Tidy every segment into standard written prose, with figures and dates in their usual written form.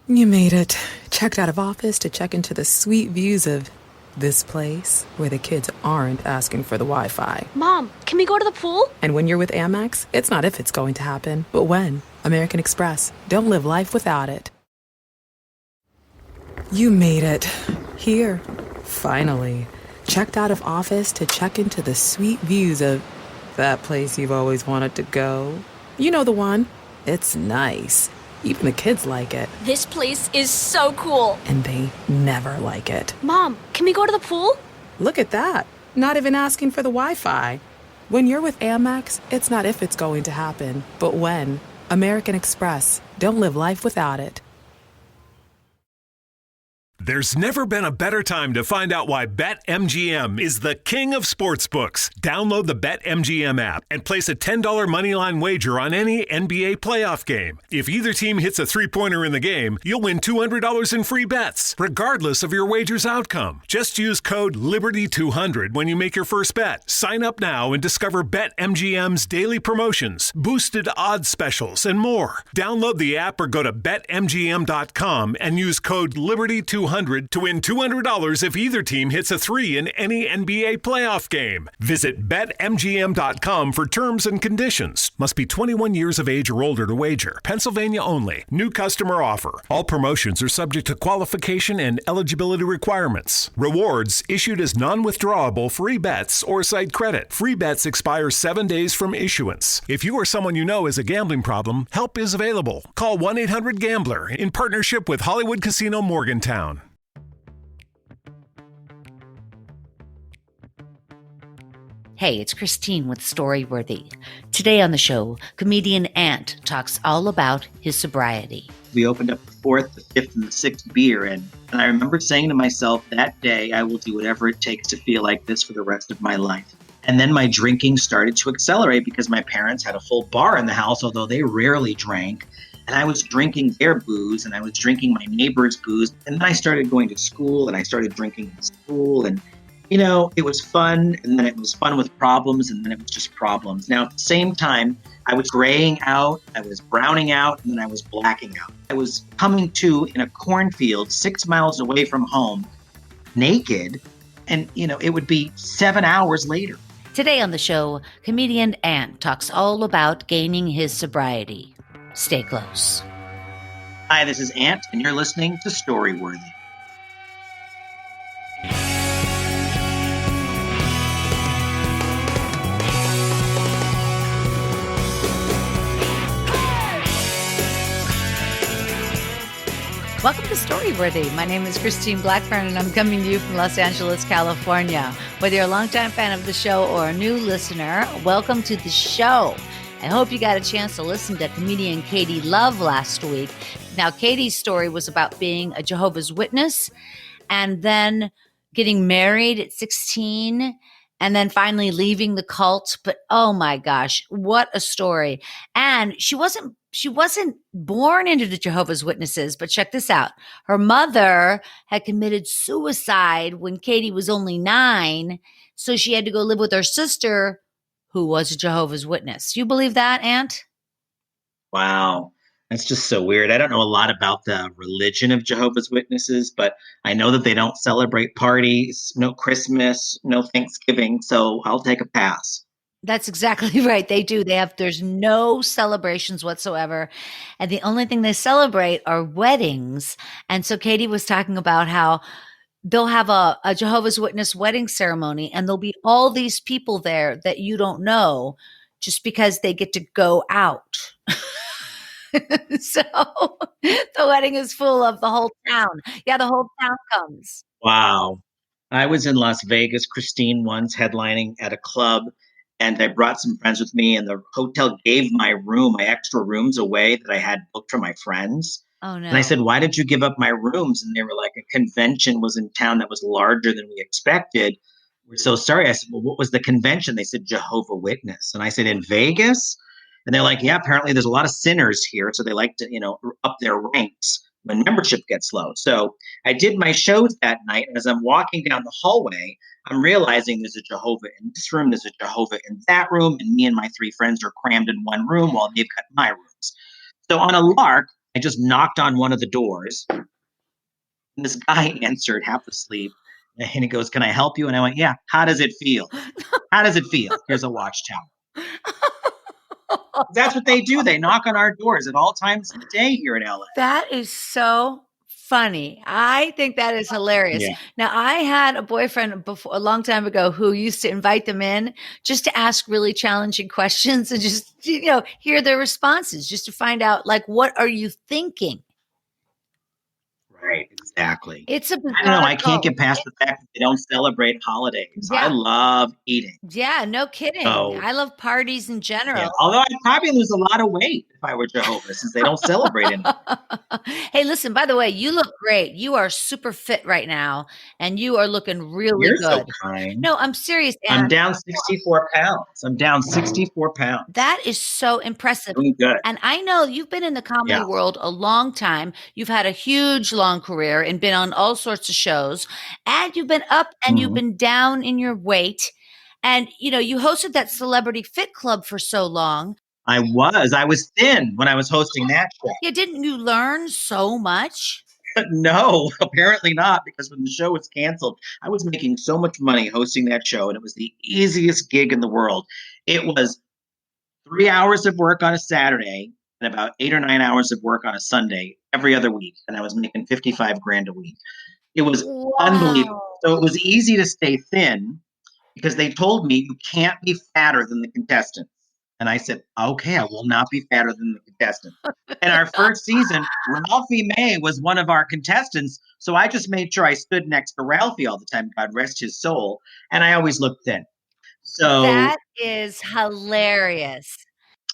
You made it. Checked out of office to check into the sweet views of this place where the kids aren't asking for the Wi Fi. Mom, can we go to the pool? And when you're with Amex, it's not if it's going to happen, but when. American Express. Don't live life without it. You made it. Here. Finally. Checked out of office to check into the sweet views of that place you've always wanted to go. You know the one. It's nice. Even the kids like it. This place is so cool. And they never like it. Mom, can we go to the pool? Look at that. Not even asking for the Wi-Fi. When you're with Amex, it's not if it's going to happen, but when. American Express. Don't live life without it. There's never been a better time to find out why BetMGM is the king of sportsbooks. Download the BetMGM app and place a $10 moneyline wager on any NBA playoff game. If either team hits a three-pointer in the game, you'll win $200 in free bets, regardless of your wager's outcome. Just use code LIBERTY200 when you make your first bet. Sign up now and discover BetMGM's daily promotions, boosted odds specials, and more. Download the app or go to BetMGM.com and use code LIBERTY200 to win $200 if either team hits a three in any NBA playoff game. Visit BetMGM.com for terms and conditions. Must be 21 years of age or older to wager. Pennsylvania only. New customer offer. All promotions are subject to qualification and eligibility requirements. Rewards issued as non-withdrawable free bets or site credit. Free bets expire 7 days from issuance. If you or someone you know has a gambling problem, help is available. Call 1-800-GAMBLER in partnership with Hollywood Casino Morgantown. Hey, it's Christine with Storyworthy. Today on the show, comedian Ant talks all about his sobriety. We opened up the fourth, the fifth, and the sixth beer, and I remember saying to myself that day, I will do whatever it takes to feel like this for the rest of my life. And then my drinking started to accelerate because my parents had a full bar in the house, although they rarely drank. And I was drinking their booze, and I was drinking my neighbor's booze. And then I started going to school, and I started drinking in school, and you know, it was fun, and then it was fun with problems, and then it was just problems. Now, at the same time, I was graying out, I was browning out, and then I was blacking out. I was coming to in a cornfield 6 miles away from home, naked, and, you know, it would be 7 hours later. Today on the show, comedian Ant talks all about gaining his sobriety. Stay close. Hi, this is Ant, and you're listening to Storyworthy. Welcome to Storyworthy. My name is Christine Blackburn, and I'm coming to you from Los Angeles, California. Whether you're a longtime fan of the show or a new listener, welcome to the show. I hope you got a chance to listen to comedian Katie Love last week. Now, Katie's story was about being a Jehovah's Witness and then getting married at 16 and then finally leaving the cult. But oh my gosh, what a story. And she wasn't born into the Jehovah's Witnesses, but check this out. Her mother had committed suicide when Katie was only 9, so she had to go live with her sister, who was a Jehovah's Witness. You believe that, Ant? Wow. That's just so weird. I don't know a lot about the religion of Jehovah's Witnesses, but I know that they don't celebrate parties, no Christmas, no Thanksgiving, so I'll take a pass. That's exactly right. They do. There's no celebrations whatsoever. And the only thing they celebrate are weddings. And so Katie was talking about how they'll have a Jehovah's Witness wedding ceremony, and there'll be all these people there that you don't know just because they get to go out. So the wedding is full of the whole town. Yeah, the whole town comes. Wow. I was in Las Vegas, Christine, once headlining at a club, and I brought some friends with me, and the hotel gave my extra rooms away that I had booked for my friends. Oh, And I no. said, why did you give up my rooms? And they were like, a convention was in town that was larger than we expected. We're so sorry. I said, well, what was the convention? They said, Jehovah Witness. And I said, in Vegas? And they're like, yeah, apparently there's a lot of sinners here. So they like to, up their ranks when membership gets low. So I did my shows that night. And as I'm walking down the hallway, I'm realizing there's a Jehovah in this room, there's a Jehovah in that room, and me and my 3 friends are crammed in one room while they've got my rooms. So on a lark, I just knocked on one of the doors, and this guy answered half asleep. And he goes, "Can I help you?" And I went, "Yeah. How does it feel? How does it feel? Here's a watch tower." That's what they do. They knock on our doors at all times of the day here in LA. That is so funny. I think that is hilarious. Yeah. Now, I had a boyfriend before a long time ago who used to invite them in just to ask really challenging questions and just, hear their responses, just to find out, like, what are you thinking? Right. Exactly. It's a I don't know. bizarre I can't cult. get past the fact that they don't celebrate holidays. I Yeah. love eating. Yeah, no kidding. So, I love parties in yeah. general. Although I'd probably lose a lot of weight if I were Jehovah, since they don't celebrate it. Hey, listen, by the way, you look great. You are super fit right now, and you are looking really You're so good. kind. No, I'm serious, I'm Anne. down 64 pounds. I'm down 64 pounds. That is so impressive. Doing good. And I know you've been in the comedy Yeah. world a long time. You've had a huge, long career and been on all sorts of shows. And you've been up and you've Mhm. been down in your weight. And, you hosted that Celebrity Fit Club for so long. I was thin when I was hosting that show. Yeah, didn't you learn so much? No, apparently not, because when the show was canceled, I was making so much money hosting that show, and it was the easiest gig in the world. It was 3 hours of work on a Saturday and about 8 or 9 hours of work on a Sunday every other week, and I was making 55 grand a week. It was unbelievable. Wow. So it was easy to stay thin because they told me you can't be fatter than the contestants. And I said, okay, I will not be fatter than the contestants. And our first season, Ralphie May was one of our contestants. So I just made sure I stood next to Ralphie all the time. God rest his soul. And I always looked thin. So, That is hilarious.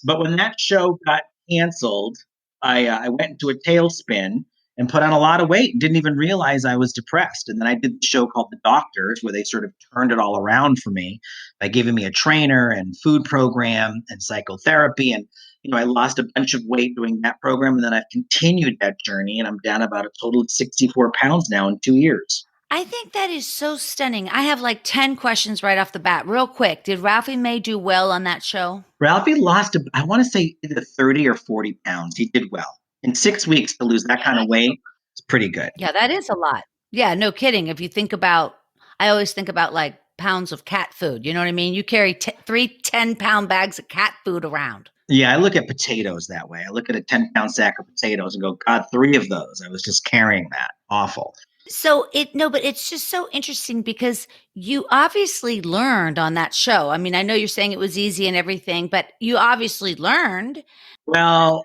but when that show got canceled, I went into a tailspin and put on a lot of weight and didn't even realize I was depressed. And then I did the show called The Doctors, where they sort of turned it all around for me by giving me a trainer and food program and psychotherapy. And, I lost a bunch of weight doing that program. And then I've continued that journey, and I'm down about a total of 64 pounds now in 2 years. I think that is so stunning. I have like 10 questions right off the bat. Real quick. Did Ralphie May do well on that show? Ralphie lost, I want to say, either 30 or 40 pounds. He did well. In 6 weeks to lose that kind of weight, it's pretty good. Yeah, that is a lot. Yeah, no kidding. If you think about, I always think about like pounds of cat food. You know what I mean? You carry 3 10-pound bags of cat food around. Yeah, I look at potatoes that way. I look at a 10-pound sack of potatoes and go, God, 3 of those. I was just carrying that. Awful. So but it's just so interesting because you obviously learned on that show. I mean, I know you're saying it was easy and everything, but you obviously learned. Well,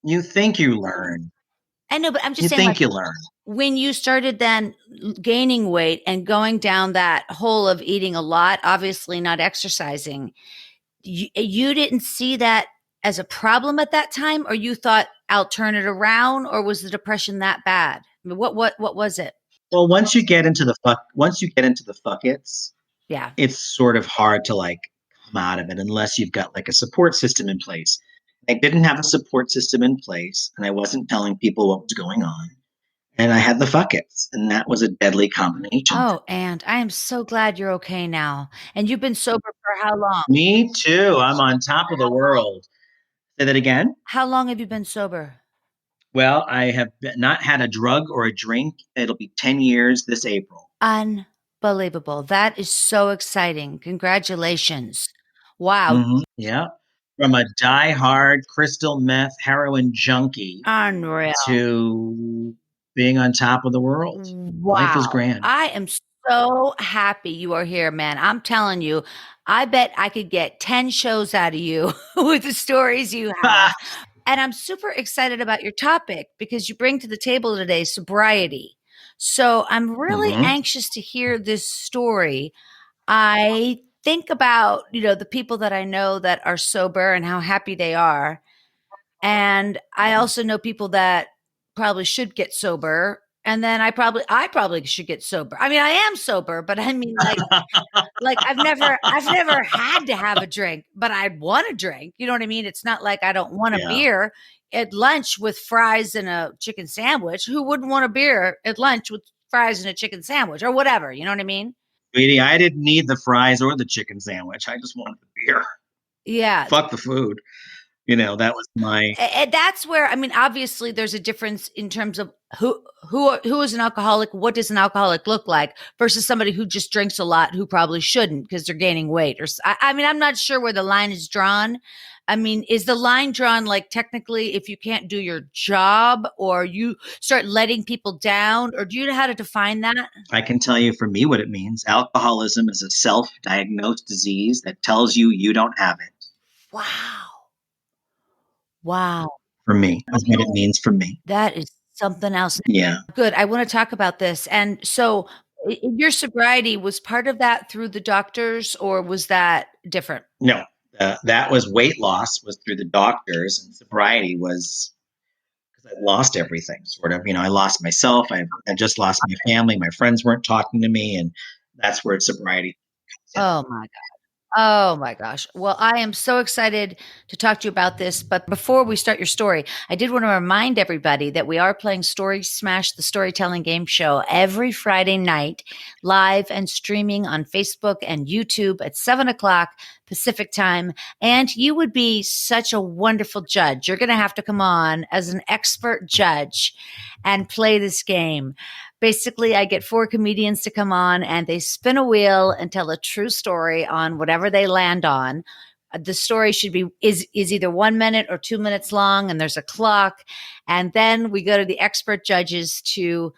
you think you learn. I know, but I'm You just saying, think like, you learn. when you started then gaining weight and going down that hole of eating a lot, obviously not exercising, you didn't see that as a problem at that time, or you thought I'll turn it around, or was the depression that bad? I mean, what was it? Well, once you get into the buckets, Yeah. it's sort of hard to like come out of it unless you've got like a support system in place. I didn't have a support system in place, and I wasn't telling people what was going on. And I had the buckets, and that was a deadly combination. Oh, and I am so glad you're okay now. And you've been sober for how long? Me too. I'm on top of the world. Say that again. How long have you been sober? Well, I have not had a drug or a drink. It'll be 10 years this April. Unbelievable. That is so exciting. Congratulations. Wow. Yeah. From a die-hard crystal meth heroin junkie Unreal. to being on top of the world. Wow. Life is grand. I am so happy you are here, man. I'm telling you, I bet I could get 10 shows out of you with the stories you have. And I'm super excited about your topic because you bring to the table today sobriety. So I'm really anxious to hear this story. I think about, the people that I know that are sober and how happy they are. And I also know people that probably should get sober. And then I probably should get sober. I mean, I am sober, but I mean, like I've never had to have a drink, but I'd want a drink. You know what I mean? It's not like I don't want a Yeah. beer at lunch with fries and a chicken sandwich. Who wouldn't want a beer at lunch with fries and a chicken sandwich or whatever? You know what I mean? Sweetie, I didn't need the fries or the chicken sandwich. I just wanted the beer. Yeah. Fuck the food. That was my. And that's where, I mean, obviously there's a difference in terms of who is an alcoholic, what does an alcoholic look like versus somebody who just drinks a lot who probably shouldn't because they're gaining weight. I mean, I'm not sure where the line is drawn. I mean, is the line drawn like technically if you can't do your job or you start letting people down, or do you know how to define that? I can tell you for me what it means. Alcoholism is a self-diagnosed disease that tells you don't have it. Wow. Wow. For me, that's what it means for me. That is something else. Yeah. Good. I want to talk about this. And so your sobriety was part of that through the doctors, or was that different? No, that was weight loss was through the doctors, and sobriety was because I lost everything. Sort of, I lost myself. I just lost my family. My friends weren't talking to me, and that's where sobriety comes in. Oh my God. Oh my gosh. Well, I am so excited to talk to you about this. But before we start your story, I did want to remind everybody that we are playing Story Smash, the storytelling game show, every Friday night, live and streaming on Facebook and YouTube at 7:00 Pacific time. And you would be such a wonderful judge. You're going to have to come on as an expert judge and play this game. Basically, I get 4 comedians to come on and they spin a wheel and tell a true story on whatever they land on. The story is either 1 minute or 2 minutes long, and there's a clock. And then we go to the expert judges to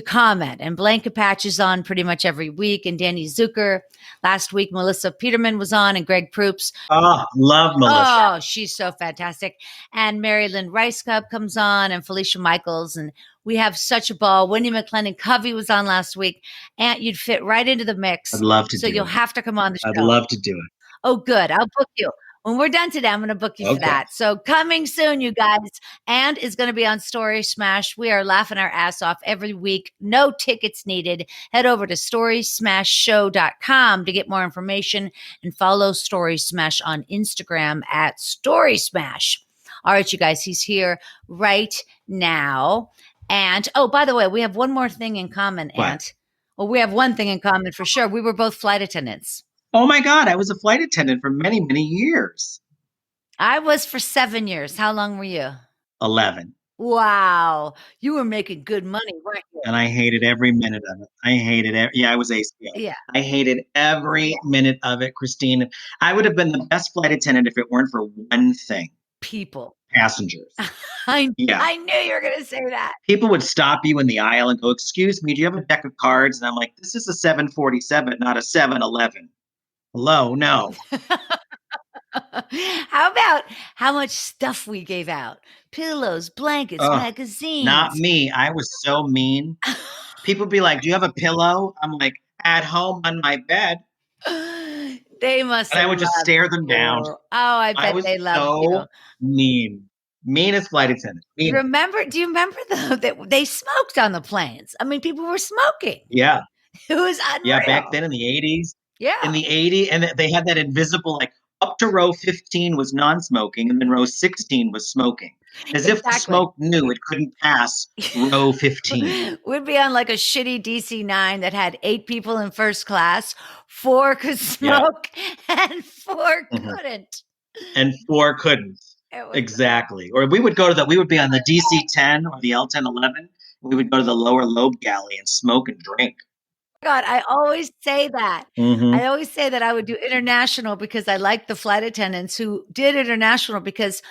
comment. And Blanca Patch is on pretty much every week, and Danny Zucker. Last week, Melissa Peterman was on, and Greg Proops. Oh, love Melissa. Oh, she's so fantastic. And Mary Lynn Rice Cup comes on, and Felicia Michaels. And we have such a ball. Wendy McLennan Covey was on last week. And you'd fit right into the mix. I'd love to do it. So you'll have to come on the show. I'd love to do it. Oh, good. I'll book you. When we're done today, I'm going to book you for that. So coming soon, you guys, and is going to be on Story Smash. We are laughing our ass off every week. No tickets needed. Head over to storysmashshow.com to get more information and follow Story Smash on Instagram at Story Smash. All right, you guys, he's here right now. And, oh, by the way, we have one more thing in common, What? Ant. Well, we have one thing in common for sure. We were both flight attendants. Oh my God, I was a flight attendant for many, many years. I was for 7 years. How long were you? 11. Wow. You were making good money, weren't you? And I hated every minute of it. I hated it. Yeah, I was ACO. Yeah. I hated every minute of it, Christine. I would have been the best flight attendant if it weren't for one thing. People. Passengers. I knew you were going to say that. People would stop you in the aisle and go, "Excuse me, do you have a deck of cards?" And I'm like, "This is a 747, not a 7-Eleven. Hello, no." How about how much stuff we gave out? Pillows, blankets, magazines. Not me. I was so mean. People would be like, "Do you have a pillow?" I'm like, "At home on my bed." They must. And I would just stare them down. Oh, I bet they loved you. Mean. Meanest flight attendant. Do you remember though that they smoked on the planes? I mean, people were smoking. Yeah. It was unreal. Yeah, back then in the 80s. Yeah. In the 80s, and they had that invisible, like, up to row 15 was non-smoking, and then row 16 was smoking. As if the smoke knew it couldn't pass row 15. We'd be on like a shitty DC-9 that had 8 people in first class. 4 could smoke, and 4 couldn't. And 4 couldn't. Exactly. Or we would be on the DC-10 or the L-10-11. We would go to the lower lobe galley and smoke and drink. God, I always say that. Mm-hmm. I always say that I would do international because I liked the flight attendants who did international, because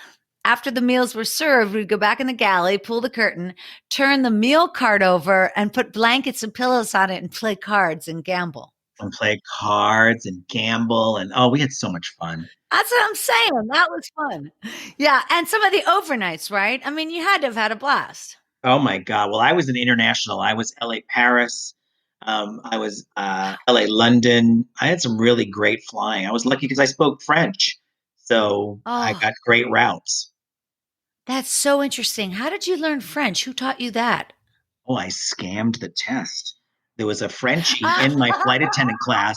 after the meals were served, we'd go back in the galley, pull the curtain, turn the meal cart over, and put blankets and pillows on it and play cards and gamble. And play cards and gamble. And we had so much fun. That's what I'm saying. That was fun. Yeah. And some of the overnights, right? I mean, you had to have had a blast. Oh my God. Well, I was an international. I was LA Paris. I was LA London. I had some really great flying. I was lucky because I spoke French. So I got great routes. That's so interesting. How did you learn French? Who taught you that? Oh, I scammed the test. There was a Frenchie in my flight attendant class,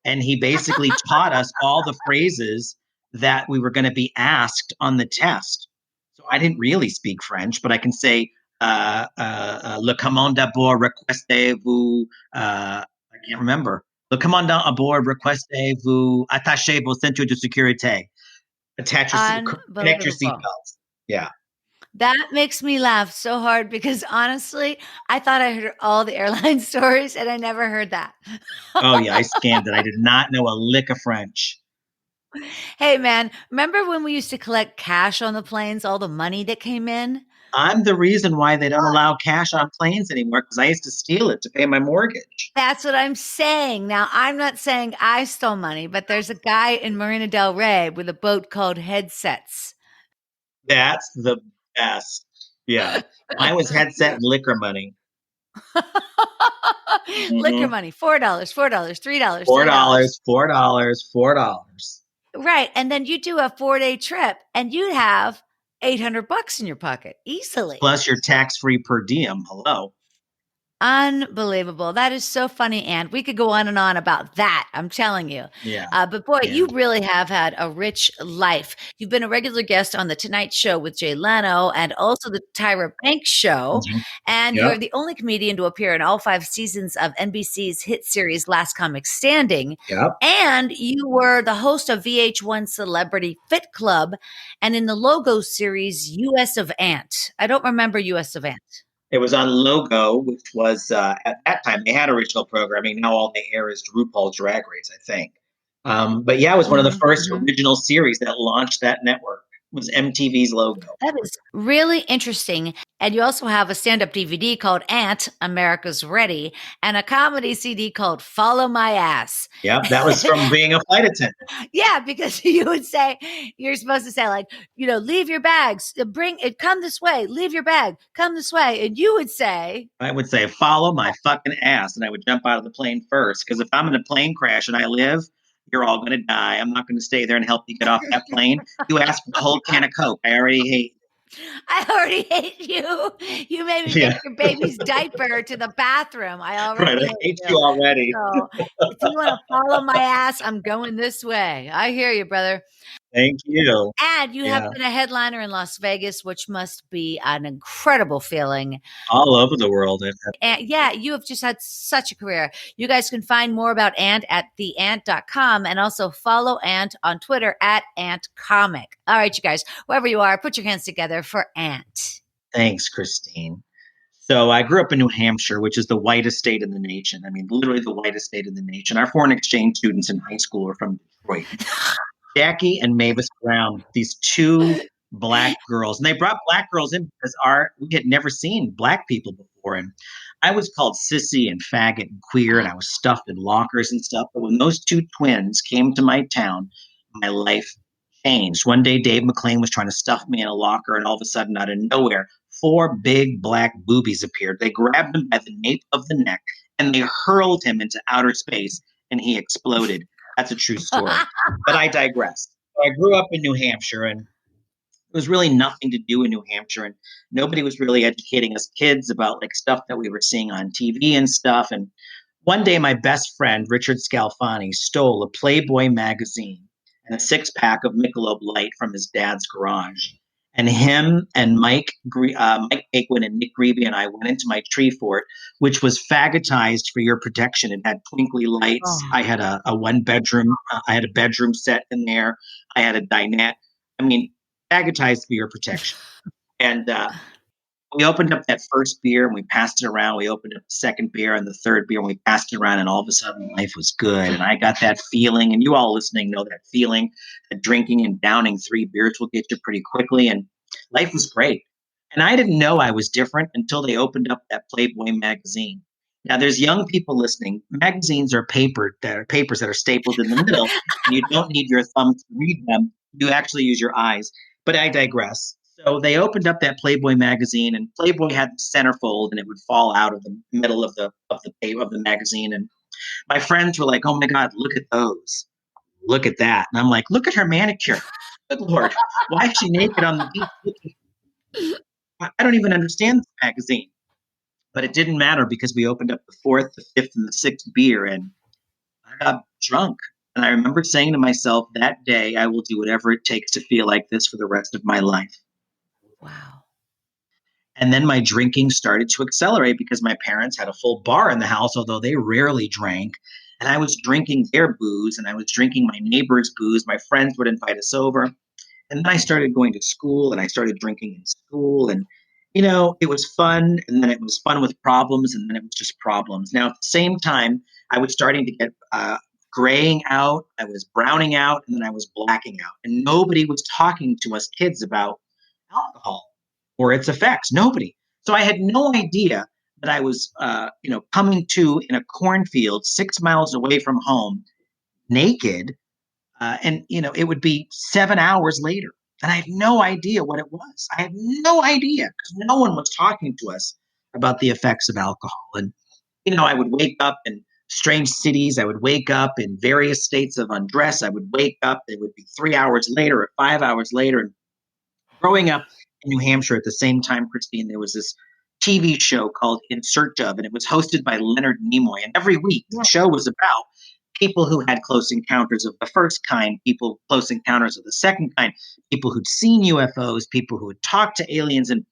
and he basically taught us all the phrases that we were going to be asked on the test. So I didn't really speak French, but I can say, le commandant à bord requestez-vous, I can't remember. Le commandant à bord requestez-vous attacher vos ceintures de sécurité. Connect your Unbelievable. seatbelts. Yeah. That makes me laugh so hard because honestly, I thought I heard all the airline stories and I never heard that. Oh yeah, I scanned it. I did not know a lick of French. Hey man, remember when we used to collect cash on the planes, all the money that came in? I'm the reason why they don't allow cash on planes anymore because I used to steal it to pay my mortgage. That's what I'm saying. Now, I'm not saying I stole money, but there's a guy in Marina del Rey with a boat called Headsets. That's the best. Yeah. Mine was headset and liquor money. Liquor Hmm. money, $4, $4, $3, Four $3. dollars, $4, $4. Right. And then you do a 4-day trip and you'd have 800 bucks in your pocket easily. Plus your tax-free per diem. Hello. Unbelievable. That is so funny, and we could go on and on about that. I'm telling you. Yeah. But boy, Yeah. you really have had a rich life. You've been a regular guest on The Tonight Show with Jay Leno and also The Tyra Banks Show. Mhm. And Yep. you're the only comedian to appear in all 5 seasons of NBC's hit series Last Comic Standing. Yep. And you were the host of VH1 Celebrity Fit Club and in the Logo series US of Ant. I don't remember US of Ant. It was on Logo, which was at that time they had original programming. Now all they air is RuPaul's Drag Race, I think. But yeah, it was one of the Mhm, first mhm. original series that launched that network. It was MTV's Logo. That is really interesting. And you also have a stand up DVD called Ant, America's Ready, and a comedy CD called Follow My Ass. Yep, that was from being a flight attendant. Yeah, because you would say, you're supposed to say, like, leave your bags, bring it, come this way, leave your bag, come this way. And you would say, I would say, follow my fucking ass. And I would jump out of the plane first. Because if I'm in a plane crash and I live, you're all going to die. I'm not going to stay there and help you get off that plane. You asked for the whole can of Coke. I already hate I already hate you. You made me you. take Yeah, your baby's diaper to the bathroom. I right. already I hate hate you. you already. So if you want to follow my ass, I'm going this way. I hear you, brother. Thank you. And you have Yeah. been a headliner in Las Vegas, which must be an incredible feeling. All over the world. And yeah, you have just had such a career. You guys can find more about Ant at theant.com and also follow Ant on Twitter at AntComic. All right, you guys, wherever you are, put your hands together for Ant. Thanks, Christine. So I grew up in New Hampshire, which is the whitest state in the nation. I mean, literally the whitest state in the nation. Our foreign exchange students in high school were from Detroit. Jackie and Mavis Brown, these two black girls. And they brought black girls in because we had never seen black people before. And I was called sissy and faggot and queer, and I was stuffed in lockers and stuff. But when those two twins came to my town, my life changed. One day, Dave McClain was trying to stuff me in a locker, and all of a sudden, out of nowhere, 4 big black boobies appeared. They grabbed him by the nape of the neck and they hurled him into outer space, and he exploded. That's a true story. But I digress. So I grew up in New Hampshire, and there was really nothing to do in New Hampshire, and nobody was really educating us kids about like stuff that we were seeing on TV and stuff. And one day, my best friend Richard Scalfani stole a Playboy magazine and a 6-pack of Michelob Light from his dad's garage. And him and Mike Akewood and Nick Grebe and I went into my tree fort, which was faggotized for your protection. It had twinkly lights. Oh. I had a 1-bedroom. I had a bedroom set in there. I had a dinette. I mean, faggotized for your protection. And we opened up that first beer and we passed it around. We opened up the second beer and the third beer and we passed it around, and all of a sudden life was good. And I got that feeling, and you all listening know that feeling that drinking and downing 3 beers will get you pretty quickly. And life was great. And I didn't know I was different until they opened up that Playboy magazine. Now there's young people listening. Magazines are papers that are stapled in the middle, and you don't need your thumbs to read them. You actually use your eyes. But I digress. So they opened up that Playboy magazine, and Playboy had the centerfold, and it would fall out of the middle of the magazine. And my friends were like, "Oh my God, look at those! Look at that!" And I'm like, "Look at her manicure! Good Lord, why is she naked on the beach?" I don't even understand this magazine, but it didn't matter because we opened up the 4th, the 5th, and the 6th beer, and I got drunk. And I remember saying to myself that day, "I will do whatever it takes to feel like this for the rest of my life." Wow. And then my drinking started to accelerate because my parents had a full bar in the house, although they rarely drank. And I was drinking their booze and I was drinking my neighbor's booze. My friends would invite us over. And then I started going to school and I started drinking in school. And, it was fun. And then it was fun with problems. And then it was just problems. Now, at the same time, I was starting to get graying out. I was browning out. And then I was blacking out. And nobody was talking to us kids about alcohol or its effects. Nobody. So I had no idea that I was, coming to in a cornfield 6 miles away from home, naked, and it would be 7 hours later, and I had no idea what it was. I had no idea because no one was talking to us about the effects of alcohol. And I would wake up in strange cities. I would wake up in various states of undress. I would wake up. It would be 3 hours later or 5 hours later. And growing up in New Hampshire at the same time, Christine, there was this TV show called In Search of, and it was hosted by Leonard Nimoy. And every week, the show was about people who had close encounters of the first kind, people close encounters of the second kind, people who'd seen UFOs, people who had talked to aliens. And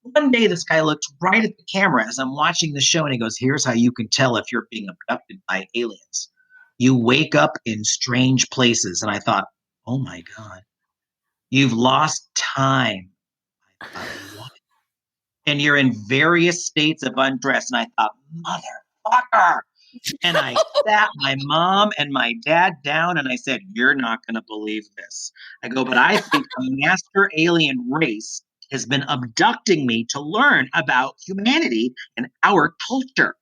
one day, this guy looked right at the camera as I'm watching the show, and he goes, "Here's how you can tell if you're being abducted by aliens. You wake up in strange places." And I thought, oh my God, you've lost time. I thought, what? And you're in various states of undress. And I thought, motherfucker. And I sat my mom and my dad down and I said, "You're not going to believe this." I go, "But I think a master alien race has been abducting me to learn about humanity and our culture."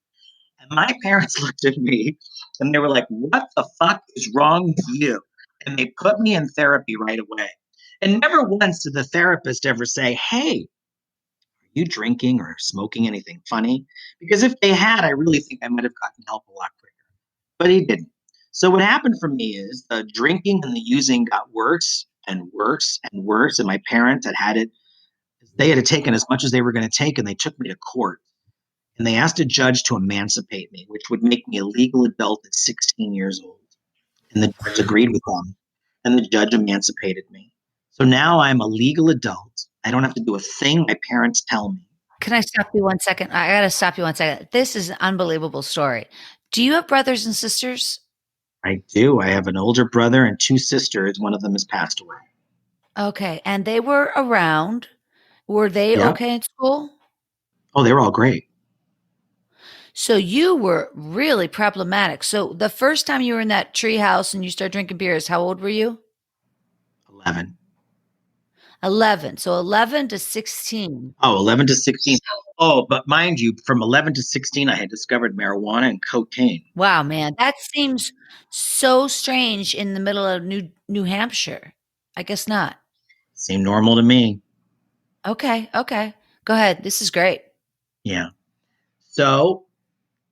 And my parents looked at me and they were like, "What the fuck is wrong with you?" And they put me in therapy right away. And never once did the therapist ever say, "Hey, you drinking or smoking anything funny?" Because if they had, I really think I might have gotten help a lot quicker. But he didn't. So what happened for me is the drinking and the using got worse and worse and worse. And my parents had it. They had taken as much as they were going to take, and they took me to court. And they asked a judge to emancipate me, which would make me a legal adult at 16 years old. And the judge agreed with them. And the judge emancipated me. So now I'm a legal adult. I don't have to do a thing my parents tell me. Can I stop you 1 second? I got to stop you 1 second. This is an unbelievable story. Do you have brothers and sisters? I do. I have an older brother and two sisters. One of them has passed away. Okay. And they were around. Were they Yeah. okay in school? Oh, they were all great. So you were really problematic. So the first time you were in that tree house and you started drinking beers, how old were you? 11. 11. So 11 to 16. Oh, 11 to 16. Oh, but mind you, from 11 to 16, I had discovered marijuana and cocaine. Wow, man. That seems so strange in the middle of New Hampshire. I guess not. Seemed normal to me. Okay. Okay. Go ahead. This is great. Yeah. So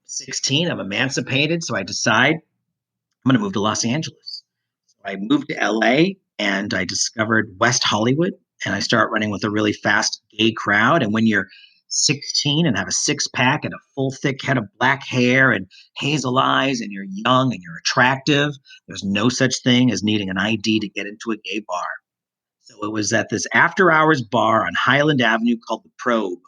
16, I'm emancipated. So I decide I'm going to move to Los Angeles. So I moved to LA and I discovered West Hollywood, and I start running with a really fast gay crowd. And when you're 16 and have a six pack and a full thick head of black hair and hazel eyes and you're young and you're attractive, there's no such thing as needing an ID to get into a gay bar. So it was at this after hours bar on Highland Avenue called the Probe.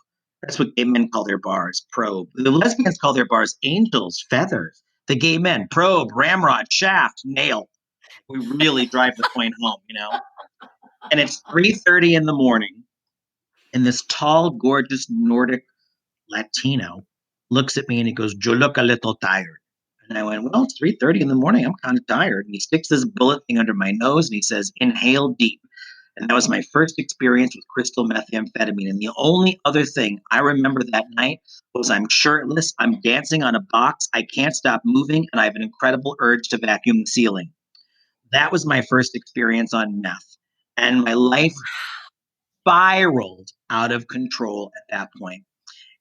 That's what gay men call their bars, Probe. The lesbians call their bars Angels, Feathers. The gay men, Probe, Ramrod, Shaft, Nail. We really drive the point home. And it's 3:30 in the morning, and this tall, gorgeous Nordic Latino looks at me and he goes, "You look a little tired." And I went, "Well, it's 3:30 in the morning. I'm kind of tired." And he sticks this bullet thing under my nose and he says, "Inhale deep." And that was my first experience with crystal methamphetamine. And the only other thing I remember that night was I'm shirtless, I'm dancing on a box, I can't stop moving, and I have an incredible urge to vacuum the ceiling. That was my first experience on meth. And my life spiraled out of control at that point.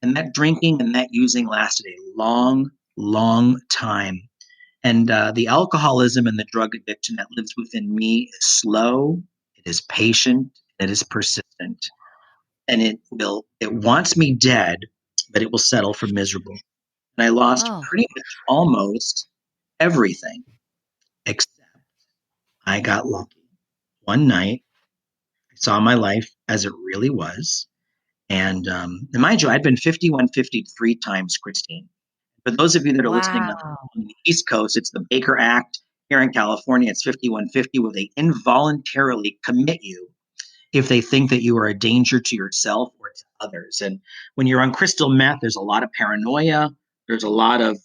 And that drinking and that using lasted a long, long time. And the alcoholism and the drug addiction that lives within me is slow, it is patient, it is persistent. And it wants me dead, but it will settle for miserable. And I lost Oh, pretty much almost everything, except I got lucky. One night, I saw my life as it really was. And mind you, I'd been 5150 three times, Christine. For those of you that are listening on wow. the East Coast, it's the Baker Act. Here in California, it's 5150, where they involuntarily commit you if they think that you are a danger to yourself or to others. And when you're on crystal meth, there's a lot of paranoia. There's a lot of,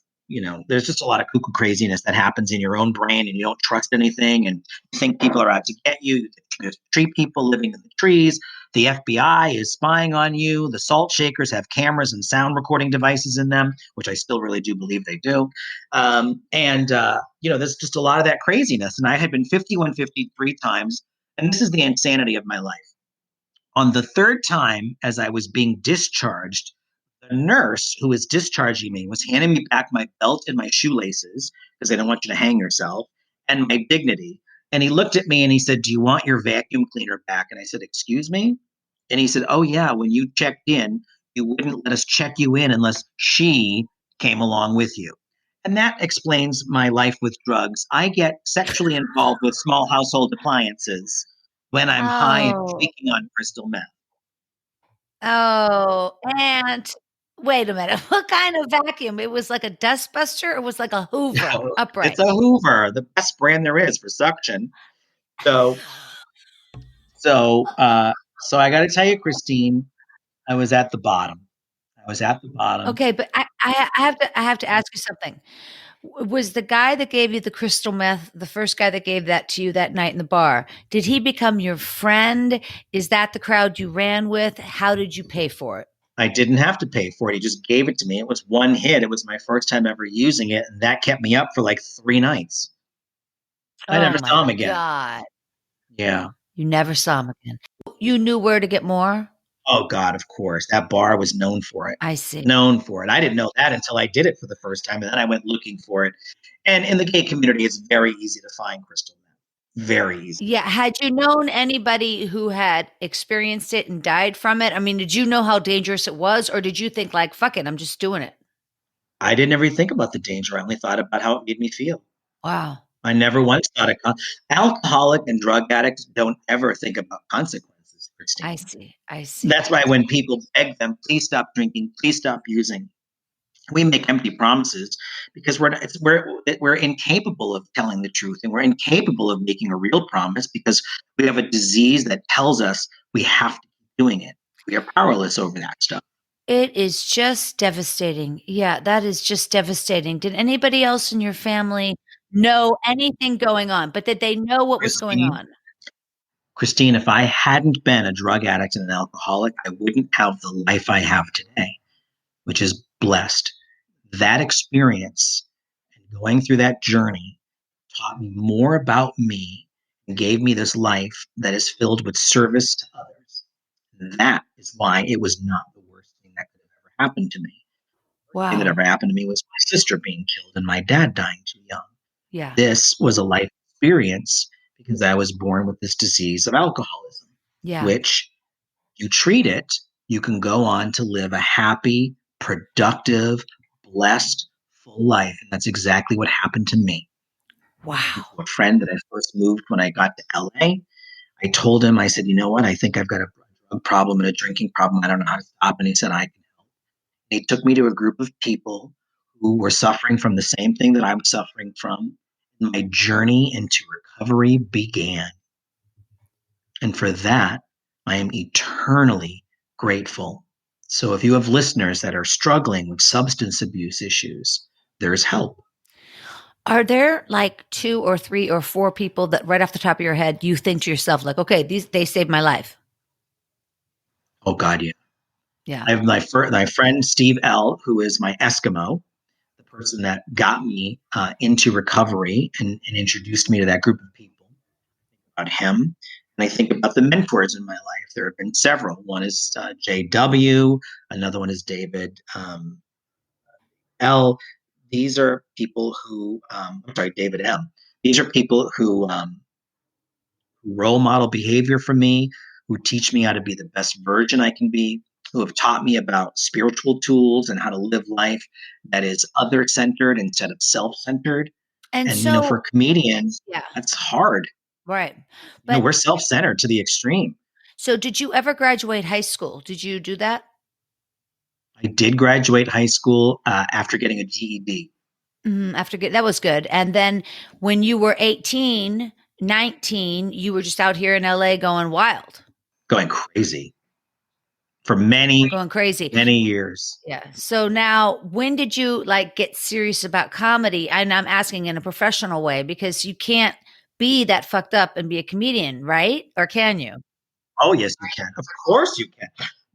there's just a lot of cuckoo craziness that happens in your own brain, and you don't trust anything, and you think people are out to get you. There's tree people living in the trees. The FBI is spying on you. The salt shakers have cameras and sound recording devices in them, which I still really do believe they do. There's just a lot of that craziness. And I had been 51, 53 times. And this is the insanity of my life. On the third time, as I was being discharged, the nurse who was discharging me was handing me back my belt and my shoelaces, because they don't want you to hang yourself, and my dignity. And he looked at me and he said, "Do you want your vacuum cleaner back?" And I said, "Excuse me?" And he said, "Oh, yeah, when you checked in, you wouldn't let us check you in unless she came along with you." And that explains my life with drugs. I get sexually involved with small household appliances when I'm high and Oh. tweaking on crystal meth. Oh, and wait a minute. What kind of vacuum? It was like a dustbuster? Or it was like a Hoover upright? It's a Hoover, the best brand there is for suction. So, so I got to tell you, Christine, I was at the bottom. I was at the bottom. Okay, but I have to ask you something. Was the guy that gave you the crystal meth the first guy that gave that to you that night in the bar? Did he become your friend? Is that the crowd you ran with? How did you pay for it? I didn't have to pay for it. He just gave it to me. It was one hit. It was my first time ever using it, and that kept me up for like 3 nights. I Oh never my saw him again. God. Yeah. You never saw him again. You knew where to get more? Oh God, of course. That bar was known for it. I see. Known for it. I didn't know that until I did it for the first time, and then I went looking for it. And in the gay community, it's very easy to find crystal meth. Very easy. Yeah. Had you known anybody who had experienced it and died from it? I mean, did you know how dangerous it was, or did you think like, fuck it, I'm just doing it? I didn't ever think about the danger. I only thought about how it made me feel. Wow. I never once thought alcoholic and drug addicts don't ever think about consequences, I Christine. see. I see. That's why when people beg them, please stop drinking, please stop using, we make empty promises because we're incapable of telling the truth, and we're incapable of making a real promise because we have a disease that tells us we have to keep doing it. We are powerless over that stuff. It is just devastating. Yeah, that is just devastating. Did anybody else in your family know anything going on? But did they know what was going Christine, on? Christine, if I hadn't been a drug addict and an alcoholic, I wouldn't have the life I have today, which is blessed. That experience and going through that journey taught me more about me and gave me this life that is filled with service to others. That is why it was not the worst thing that could have ever happened to me. The worst thing that Wow. ever happened to me was my sister being killed and my dad dying too young. Yeah. This was a life experience because I was born with this disease of alcoholism, Yeah. which you treat it, you can go on to live a happy, productive, blessed, full life. And that's exactly what happened to me. Wow. A friend that I first moved when I got to LA, I told him, I said, "You know what? I think I've got a drug problem and a drinking problem. I don't know how to stop." And he said, "I can help." He took me to a group of people who were suffering from the same thing that I was suffering from. My journey into recovery began. And for that, I am eternally grateful. So if you have listeners that are struggling with substance abuse issues, there's help. Are there like 2 or 3 or 4 people that right off the top of your head you think to yourself like, okay, they saved my life? Oh God, yeah. Yeah. I have my friend Steve L, who is my Eskimo, the person that got me into recovery and introduced me to that group of people. About him, and I think about the mentors in my life. There have been several. One is JW, another one is David L. These are people who, I'm sorry, David M. These are people who role model behavior for me, who teach me how to be the best version I can be, who have taught me about spiritual tools and how to live life that is other centered instead of self centered. And And, so for comedians, yeah, that's hard. right. But We're self centered to the extreme. so did you ever graduate high school? Did you do that? I did graduate high school after getting a GED. That was good. And then when you were 18, 19, you were just out here in LA going wild. going crazy for many, Going crazy. many years. Yeah. So now, when did you like get serious about comedy? And I'm asking in a professional way because you can't be that fucked up and be a comedian, right? Or can you? Oh, yes, you can. Of course you can.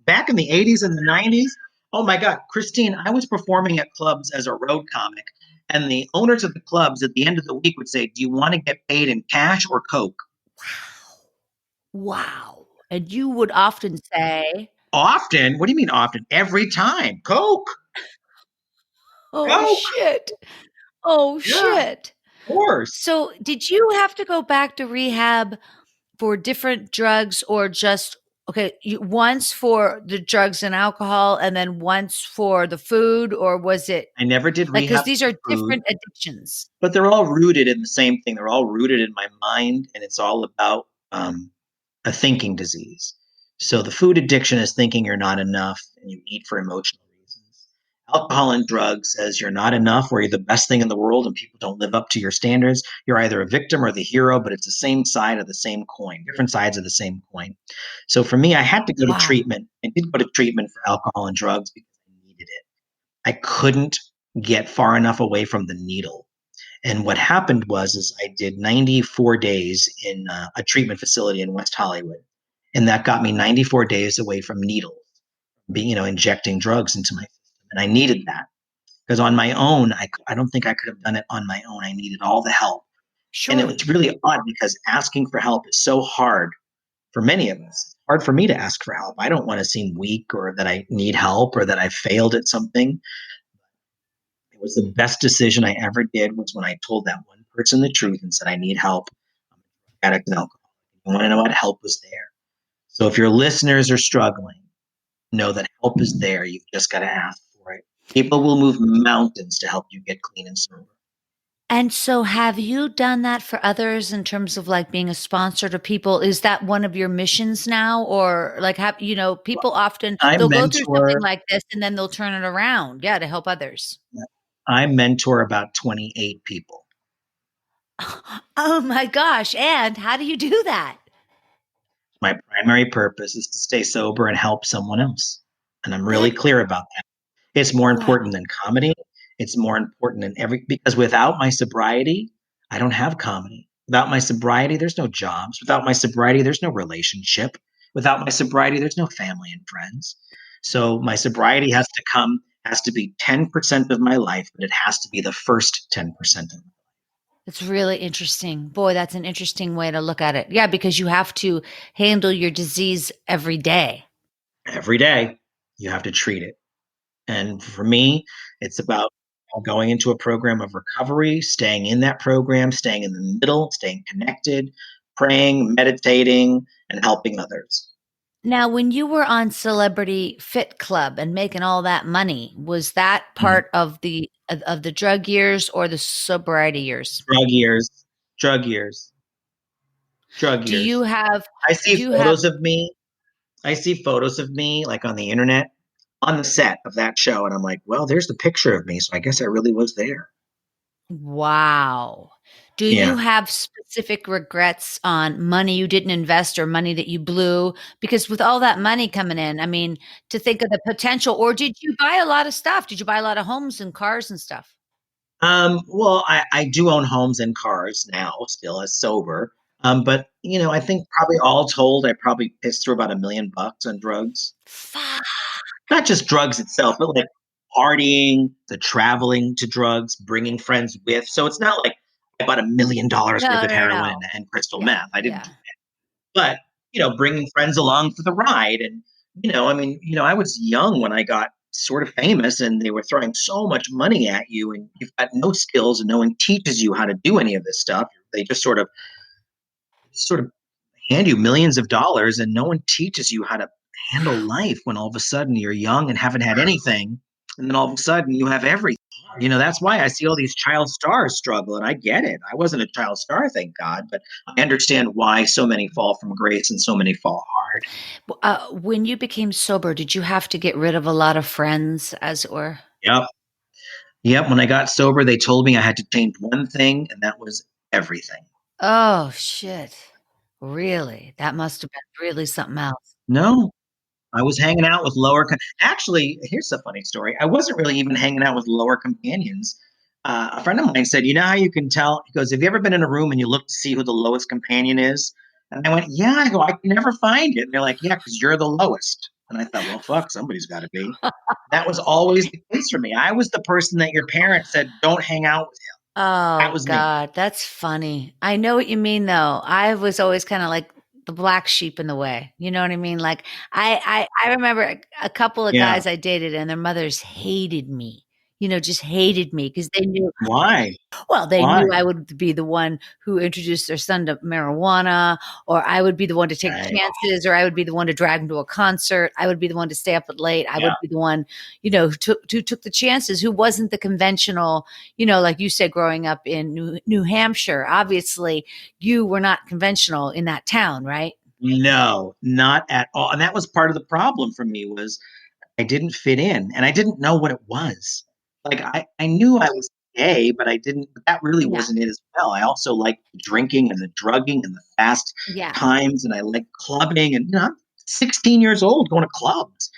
Back in the 80s and the 90s, oh my God, Christine, I was performing at clubs as a road comic, and the owners of the clubs at the end of the week would say, "Do you want to get paid in cash or Coke?" Wow. And you would often say, Often? What do you mean often? Every time. Coke. "Oh Coke. shit. Oh Yeah, of shit." course. So, did you have to go back to rehab for different drugs or just okay, once for the drugs and alcohol and then once for the food, or was it I never did like cuz rehab these for are food, different addictions? but they're all rooted in the same thing. They're all rooted in my mind, and it's all about a thinking disease. So the food addiction is thinking you're not enough and you eat for emotional reasons. Alcohol and drugs says you're not enough or you're the best thing in the world and people don't live up to your standards. You're either a victim or the hero, but it's the same side of the same coin, different sides of the same coin. So for me, I had to go to Wow. treatment. I did go to treatment for alcohol and drugs because I needed it. I couldn't get far enough away from the needle. And what happened was is I did 94 days in a treatment facility in West Hollywood, and that got me 94 days away from needles, being injecting drugs into my system, and I needed that because on my own, I don't think I could have done it on my own. I needed all the help, and it was Surely. really odd because asking for help is so hard for many of us. It's hard for me to ask for help. I don't want to seem weak or that I need help or that I failed at something. It was the best decision I ever did was when I told that one person the truth and said, I need help. I'm an addict and alcoholic. You want to know what help was there. So if your listeners are struggling, know that help is there. You've just got to ask for it. People will move mountains to help you get clean and sober. And so have you done that for others in terms of like being a sponsor to people? Is that one of your missions now? Or like have people often I they'll go through something mentor like this and then they'll turn it around. Yeah, to help others. I mentor about 28 people. Oh my gosh. And how do you do that? My primary purpose is to stay sober and help someone else. And I'm really That clear about that. It's more wow. important than comedy. It's more important than because without my sobriety, I don't have comedy. Without my sobriety, there's no jobs. Without my sobriety, there's no relationship. Without my sobriety, there's no family and friends. So my sobriety has to be 10% of my life, but it has to be the first 10% of It's really interesting. Boy, that's an interesting way to look at it. Yeah, because you have to handle your disease every day. every day. You have to treat it. And for me, it's about going into a program of recovery, staying in that program, staying in the middle, staying connected, praying, meditating, and helping others. Now, when you were on Celebrity Fit Club and making all that money, was that Mhm. part of the drug years or the sobriety years? Drug years, drug years, drug Do you years. have I see do you have photos of me. I see photos of me like on the internet on the set of that show. And I'm like, well, there's the picture of me. So I guess I really was there. wow. Do Yeah. you have specific regrets on money you didn't invest or money that you blew? Because with all that money coming in, I mean, to think of the potential, or did you buy a lot of stuff? Did you buy a lot of homes and cars and stuff? Well, I do own homes and cars now, still as sober. But I think probably all told, I probably pissed through about $1 million on drugs. Fuck. Not just drugs itself, but like partying, the traveling to drugs, bringing friends with. So it's not like I bought $1 million worth No, of no, heroin no. and crystal Yeah, meth. I didn't yeah. do that. But bringing friends along for the ride, and I mean, I was young when I got sort of famous, and they were throwing so much money at you, and you've got no skills, and no one teaches you how to do any of this stuff. They just sort of hand you millions of dollars, and no one teaches you how to handle life when all of a sudden you're young and haven't had anything, and then all of a sudden you have everything. That's why I see all these child stars struggle, and I get it. I wasn't a child star, thank God, but I understand why so many fall from grace and so many fall hard. When you became sober, did you have to get rid of a lot of friends, as or? Yep. Yep. When I got sober, they told me I had to change one thing, and that was everything. Oh shit! Really? That must have been really something else. No, I was hanging out with actually, here's a funny story. I wasn't really even hanging out with lower companions. A friend of mine said, "You know how you can tell?" He goes, "Have you ever been in a room and you look to see who the lowest companion is?" And I went, "Yeah." I go, "I can never find it." And they're like, "Yeah, because you're the lowest." And I thought, well, fuck, somebody's got to be. That was always the case for me. I was the person that your parents said, "Don't hang out with him." That Oh was me. God, that's funny. I know what you mean though. I was always kind of like the black sheep in the way. You know what I mean? Like I remember a couple of Yeah. guys I dated and their mothers hated me. Just hated me because they knew Why? well, they knew Why? I would be the one who introduced their son to marijuana, or I would be the one to take Right. chances, or I would be the one to drag him to a concert. I would be the one to stay up late. I Yeah. would be the one, who took the chances, who wasn't the conventional, like you said, growing up in New Hampshire. Obviously, you were not conventional in that town, right? No, not at all. And that was part of the problem for me was I didn't fit in and I didn't know what it was. Like I knew I was gay, but I didn't but that really Yeah. wasn't it as well. I also liked the drinking and the drugging and the fast Yeah. times and I liked clubbing and I'm 16 years old going to clubs.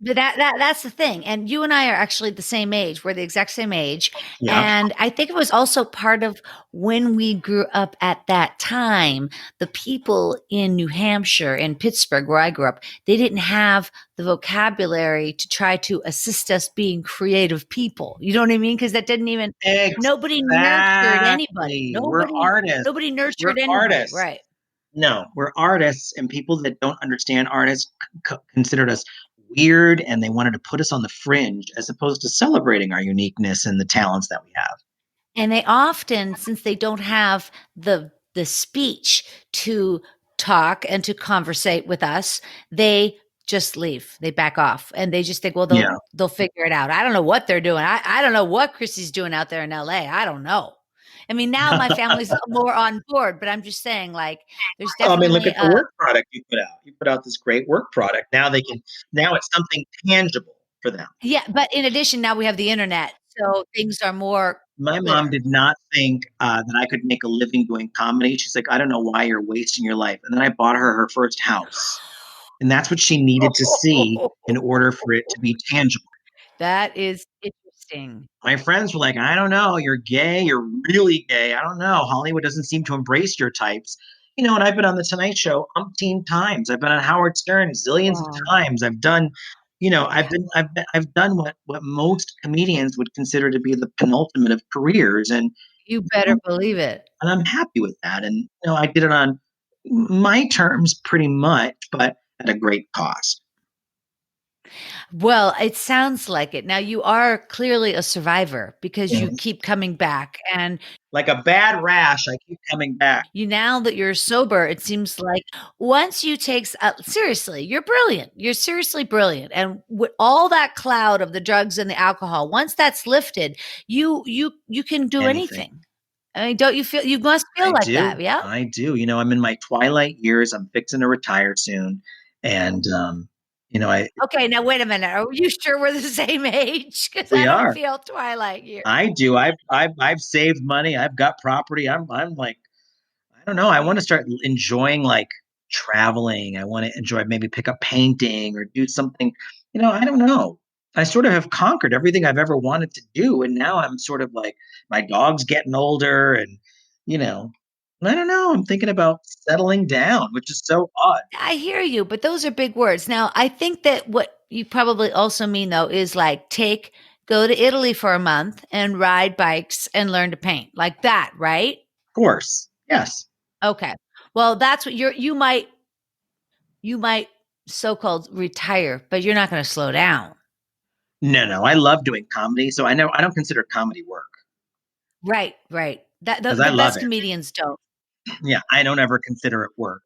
But that's the thing, and you and I are actually the same age. We're the exact same age, Yeah. and I think it was also part of when we grew up at that time, the people in New Hampshire, in Pittsburgh, where I grew up, they didn't have the vocabulary to try to assist us being creative people. You know what I mean? Because that didn't even nobody nurtured anybody. Exactly. We're artists. Nobody We're nurtured anybody, artists. right? No, we're artists, and people that don't understand artists considered us weird, and they wanted to put us on the fringe as opposed to celebrating our uniqueness and the talents that we have. And they often, since they don't have the speech to talk and to conversate with us, they just leave. They back off and they just think, well, they'll Yeah. they'll figure it out. I don't know what they're doing. I don't know what Chrissy's doing out there in LA. I don't know. I mean, now my family's more on board, but I'm just saying, like, there's I mean, look definitely at the work product you put out. You put out this great work product. Now it's something tangible for them. yeah, but in addition, now we have the internet, so things are more My mom clear. did not think that I could make a living doing comedy. She's like, I don't know why you're wasting your life. And then I bought her first house. And that's what she needed to see in order for it to be tangible. That is interesting. My friends were like, I don't know, you're gay, you're really gay. I don't know. Hollywood doesn't seem to embrace your types. And I've been on the Tonight Show umpteen times. I've been on Howard Stern zillions of Wow. times. I've done, I've done what most comedians would consider to be the penultimate of careers, You you better know, believe it. and I'm happy with that. And I did it on my terms pretty much, but at a great cost. Well, it sounds like it. Now you are clearly a survivor because you Mhm. keep coming back, and Like a bad rash, I keep coming back. now that you're sober, it seems like once you take seriously, you're brilliant. You're seriously brilliant, and with all that cloud of the drugs and the alcohol, once that's lifted, you can do Anything. anything. I mean, don't you feel? You must feel I like do. that, yeah? I do. I'm in my twilight years. I'm fixing to retire soon. And, I Okay, now wait a minute. Are you sure we're the same age? Because I we don't are. feel Twilight year. I do. I've saved money. I've got property. I'm like, I don't know. I want to start enjoying like traveling. I want to enjoy maybe pick up painting or do something. I don't know. I sort of have conquered everything I've ever wanted to do. And now I'm sort of like my dog's getting older and, you know, I don't know. I'm thinking about settling down, which is so odd. I hear you, but those are big words. Now, I think that what you probably also mean though is like go to Italy for a month and ride bikes and learn to paint like that, right? Of course. Yes. Okay. Well, that's what you might so-called retire, but you're not going to slow down. No, no. I love doing comedy. So I don't consider comedy work Right, right. That because I the love best it. comedians don't. Yeah. I don't ever consider it work.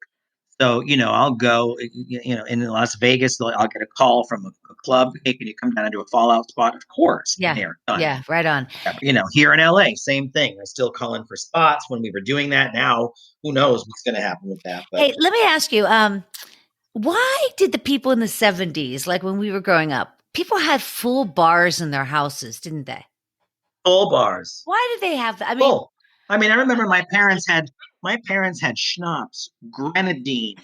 So, I'll go, in Las Vegas, I'll get a call from a club. Hey, can you come down and do a Fallout spot? Of course. I'm Yeah. here. Done. Yeah, right on. Yeah, but, here in LA, same thing. I still call in for spots when we were doing that. Now, who knows what's going to happen with that? But Hey, let me ask you, why did the people in the 70s, like when we were growing up, people had full bars in their houses, didn't they? full bars, Why did they have that? I mean, full. I mean, I remember my parents had My parents had schnapps, grenadine.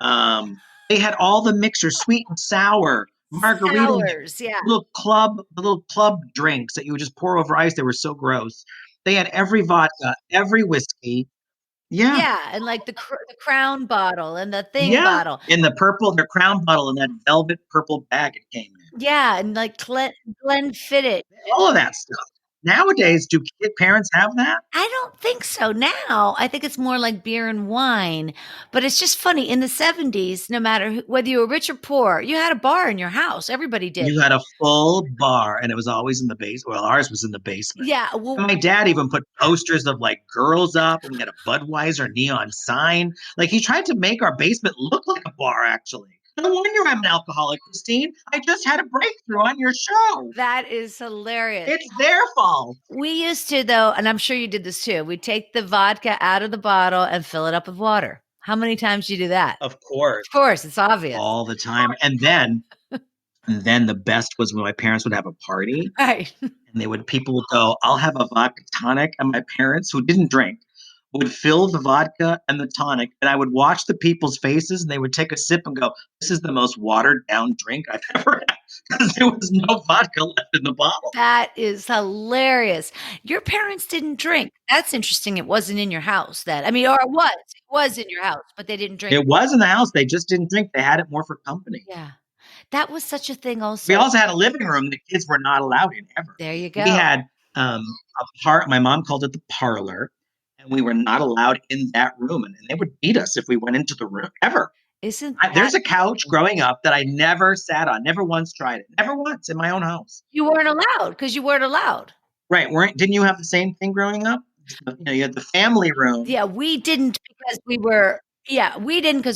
They had all the mixers, sweet and sour, margarita, Sours, yeah. the little club drinks that you would just pour over ice. They were so gross. They had every vodka, every whiskey. Yeah, Yeah, and like the Crown bottle and the thing yeah. bottle. In their crown bottle in that velvet purple bag it came in. Yeah, and like Glenfiddich. All of that stuff. Nowadays, do parents have that? I don't think so now. I think it's more like beer and wine. But it's just funny. In the 70s, no matter whether you were rich or poor, you had a bar in your house. Everybody did. You had a full bar, and it was always in the basement. Well, ours was in the basement. Yeah. Well, And my dad even put posters of like girls up, and we had a Budweiser neon sign. Like he tried to make our basement look like a bar, actually. No wonder I'm an alcoholic, Christine. I just had a breakthrough on your show. that is hilarious. It's their fault. We used to, though, and I'm sure you did this too. We'd take the vodka out of the bottle and fill it up with water. How many times do you do that? Of course. Of course, it's obvious. All the time. And then the best was when my parents would have a party Right. and people would go, I'll have a vodka tonic. And my parents, who didn't drink, would fill the vodka and the tonic. And I would watch the people's faces and they would take a sip and go, this is the most watered down drink I've ever had. Because there was no vodka left in the bottle. That is hilarious. Your parents didn't drink. That's interesting. It wasn't in your house then. I mean, or it was in your house, but they didn't drink. It was in the house. They just didn't drink. They had it more for company. Yeah. That was such a thing also. We also had a living room the kids were not allowed in ever. There you go. We had a part. My mom called it the parlor. And we were not allowed in that room. And they would beat us if we went into the room, ever. There's a couch growing up that I never sat on, never once tried it, never once in my own house. You weren't allowed because you weren't allowed. Right. Didn't you have the same thing growing up? You had the family room. Yeah, we didn't because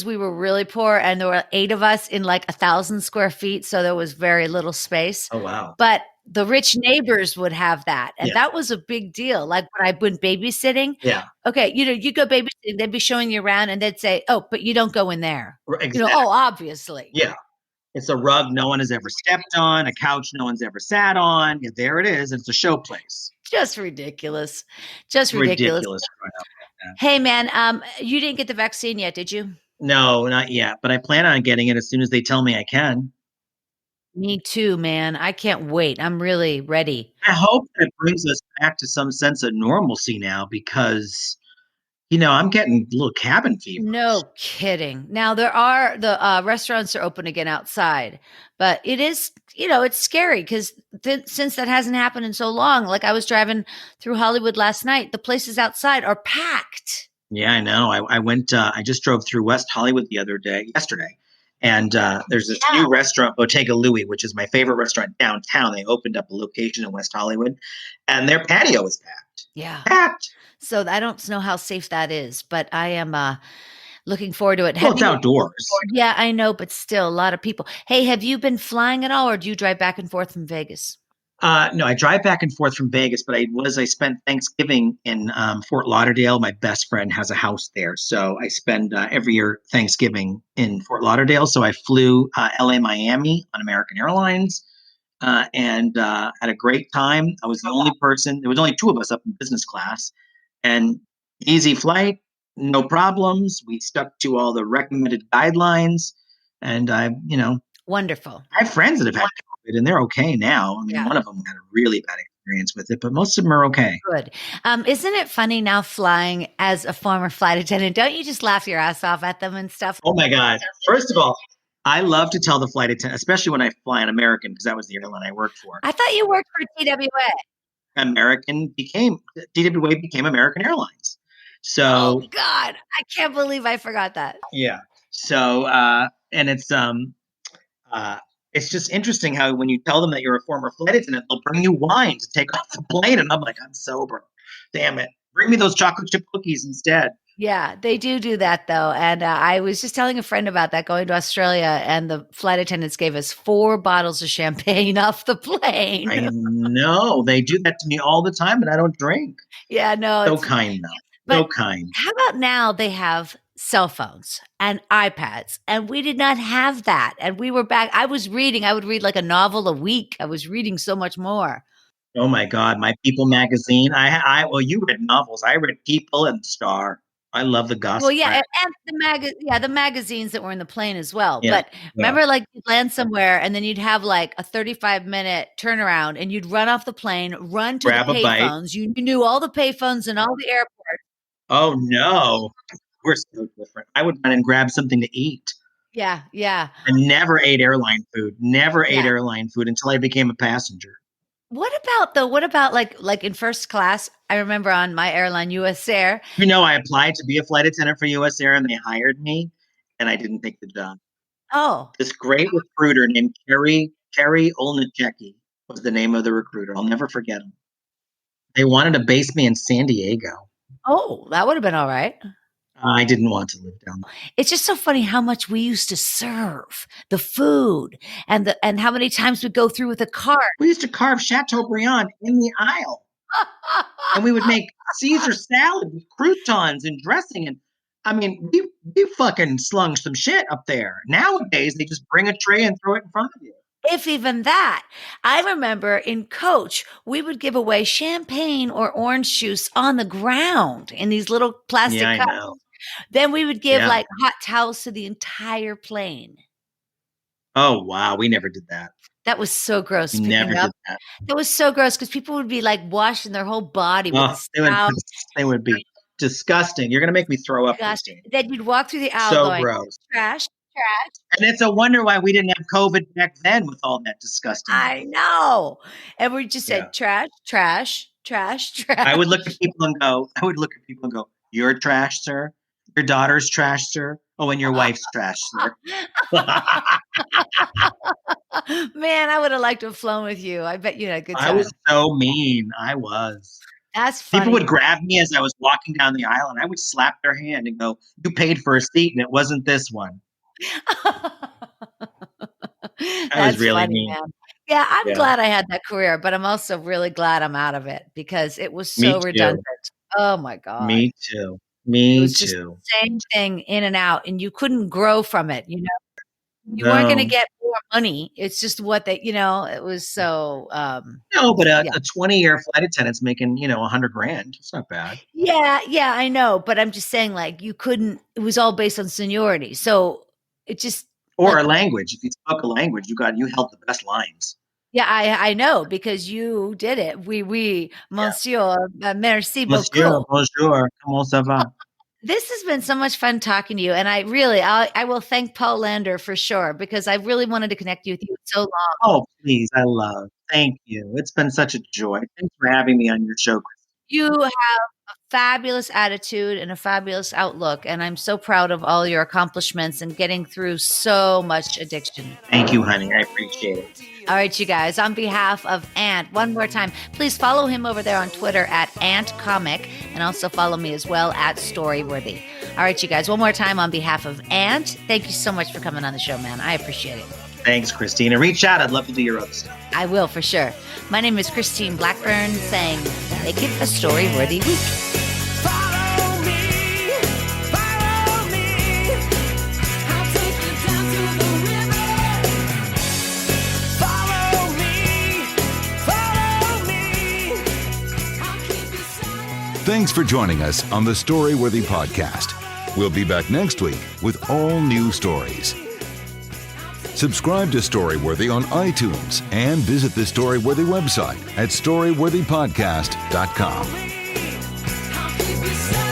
we were really poor and there were 8 of us in like 1,000 square feet. So there was very little space. Oh, wow. But the rich neighbors would have that. And Yeah. that was a big deal. Like when I went babysitting. Yeah. Okay. You go babysitting, they'd be showing you around and they'd say, oh, but you don't go in there. Exactly. Oh, obviously. Yeah. It's a rug no one has ever stepped on, a couch no one's ever sat on. Yeah, there it is. It's a show place. Just ridiculous. Just ridiculous. Hey, man, you didn't get the vaccine yet, did you? No, not yet. But I plan on getting it as soon as they tell me I can. Me too, man. I can't wait. I'm really ready. I hope that it brings us back to some sense of normalcy now because, I'm getting a little cabin fever. No kidding. Now the restaurants are open again outside, but it is, it's scary because since that hasn't happened in so long, like I was driving through Hollywood last night, the places outside are packed. Yeah, I know. I just drove through West Hollywood yesterday. And there's this new restaurant, Bottega Louie, which is my favorite restaurant downtown. They opened up a location in West Hollywood, and their patio is packed. Yeah. Packed. So I don't know how safe that is, but I am looking forward to it. Well, it's outdoors. Yeah, I know, but still a lot of people. Hey, have you been flying at all or do you drive back and forth from Vegas? No, I drive back and forth from Vegas, but I spent Thanksgiving in Fort Lauderdale. My best friend has a house there. So I spend every year Thanksgiving in Fort Lauderdale. So I flew LA Miami on American Airlines and had a great time. I was the only person. There was only 2 of us up in business class and easy flight, no problems. We stuck to all the recommended guidelines and Wonderful. I have friends that have had COVID and they're okay now. I mean, one of them had a really bad experience with it, but most of them are okay. Good. Isn't it funny now flying as a former flight attendant? Don't you just laugh your ass off at them and stuff? Oh my God. First of all, I love to tell the flight attendant, especially when I fly on American, because that was the airline I worked for. I thought you worked for TWA. TWA became American Airlines. So, oh God, I can't believe I forgot that. Yeah. So, and it's just interesting how when you tell them that you're a former flight attendant, they'll bring you wine to take off the plane. And I'm like, I'm sober. Damn it. Bring me those chocolate chip cookies instead. Yeah, they do that though. And I was just telling a friend about that going to Australia and the flight attendants gave us 4 bottles of champagne off the plane. I know. They do that to me all the time and I don't drink. Yeah, no. So kind though. So kind. How about now they have cell phones and iPads and we did not have that. And we were back. I would read like a novel a week. I was reading so much more. Oh my God. My People magazine. Well, you read novels. I read People and Star. I love the Well, gossip. yeah, and the magazines that were in the plane as well. Yeah. But remember, like, you'd land somewhere and then you'd have like a 35-minute turnaround and you'd run off the plane, run to the Grab a bite. payphones. You knew all the payphones in all the airports. Oh no, we're so different. I would run and grab something to eat. Yeah, yeah. I never ate airline food. Never ate Yeah. airline food until I became a passenger. What about like in first class? I remember on my airline, US Air. I applied to be a flight attendant for US Air and they hired me and I didn't take the job. Oh, This great recruiter named Kerry Olnichecki was the name of the recruiter. I'll never forget him. They wanted to base me in San Diego. oh, that would have been all right. I didn't want to live down there. It's just so funny how much we used to serve the food and how many times we'd go through with a cart. We used to carve Chateaubriand in the aisle. And we would make Caesar salad with croutons and dressing. And I mean, we fucking slung some shit up there. Nowadays, they just bring a tray and throw it in front of you. If even that. I remember in Coach, we would give away champagne or orange juice on the ground in these little plastic Yeah, I cups. know. Then we would give Yeah. like hot towels to the entire plane. Oh, wow. We never did that. That was so gross. We Picking never up. did that. That was so gross because people would be like washing their whole body with Oh, they would be disgusting. You're going to make me throw up, gosh. Christine. Then you'd walk through the aisle So going, gross. trash, trash. And it's a wonder why we didn't have COVID back then with all that disgusting. I know. And we just said Yeah. trash, trash, trash, trash. I would look at people and go, "You're trash, sir. Your daughter's trash, sir. Oh, and your wife's trash, sir." Man, I would have liked to have flown with you. I bet you had a good time. I was so mean. I was. That's funny. People would grab me as I was walking down the aisle, and I would slap their hand and go, "You paid for a seat, and it wasn't this one." I was really funny, mean. man. Yeah, I'm Yeah. glad I had that career, but I'm also really glad I'm out of it because it was Me so too. redundant. Oh my God. Me too. It Me was just too. the same thing in and out, and you couldn't grow from it, you know. You weren't going to No. get more money. It's just what they, it was so No, but yeah. a 20-year flight attendant's making, $100,000. It's not bad. Yeah, I know, but I'm just saying like you couldn't it was all based on seniority. So it just Or a language. If you spoke a language, you held the best lines. yeah, I know because you did it. Oui, monsieur, merci Monsieur, beaucoup. bonjour, comment ça va? This has been so much fun talking to you, and I will thank Paul Lander for sure because I really wanted to connect with you so long. Oh, please, thank you. It's been such a joy. Thanks for having me on your show. You have a fabulous attitude and a fabulous outlook, and I'm so proud of all your accomplishments and getting through so much addiction. Thank you, honey. I appreciate it. All right, you guys, on behalf of Ant, one more time, please follow him over there on Twitter at AntComic, and also follow me as well at Storyworthy. All right, you guys, one more time on behalf of Ant, thank you so much for coming on the show, man. I appreciate it. Thanks, Christina. Reach out. I'd love to do your other stuff. I will, for sure. My name is Christine Blackburn, saying, make it a Storyworthy week. Follow me, I'll take you down to the river. Follow me, I'll keep you safe. Thanks for joining us on the Storyworthy podcast. We'll be back next week with all new stories. Subscribe to Storyworthy on iTunes and visit the Storyworthy website at storyworthypodcast.com. I'll keep you safe.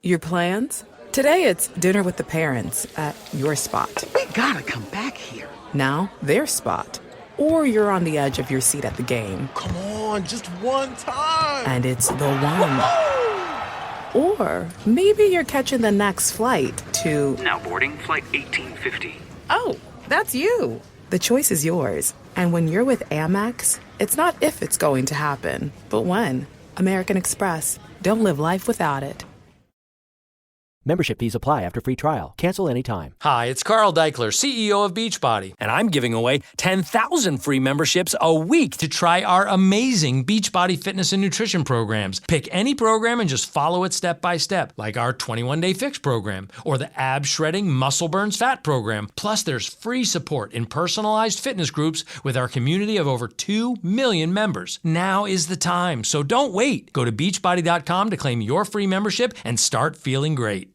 Your plans? Today it's dinner with the parents at your spot. We gotta come back here. Now, their spot. Or you're on the edge of your seat at the game. Come on, just one time. And it's the one. Or maybe you're catching the next flight to... Now boarding flight 1850. Oh, that's you. The choice is yours. And when you're with Amex, it's not if it's going to happen, but when. American Express. Don't live life without it. Membership fees apply after free trial. Cancel anytime. Hi, it's Carl Deichler, CEO of Beachbody, and I'm giving away 10,000 free memberships a week to try our amazing Beachbody fitness and nutrition programs. Pick any program and just follow it step by step, like our 21-day fix program or the ab shredding muscle burns fat program. Plus, there's free support in personalized fitness groups with our community of over 2 million members. Now is the time, so don't wait. Go to beachbody.com to claim your free membership and start feeling great.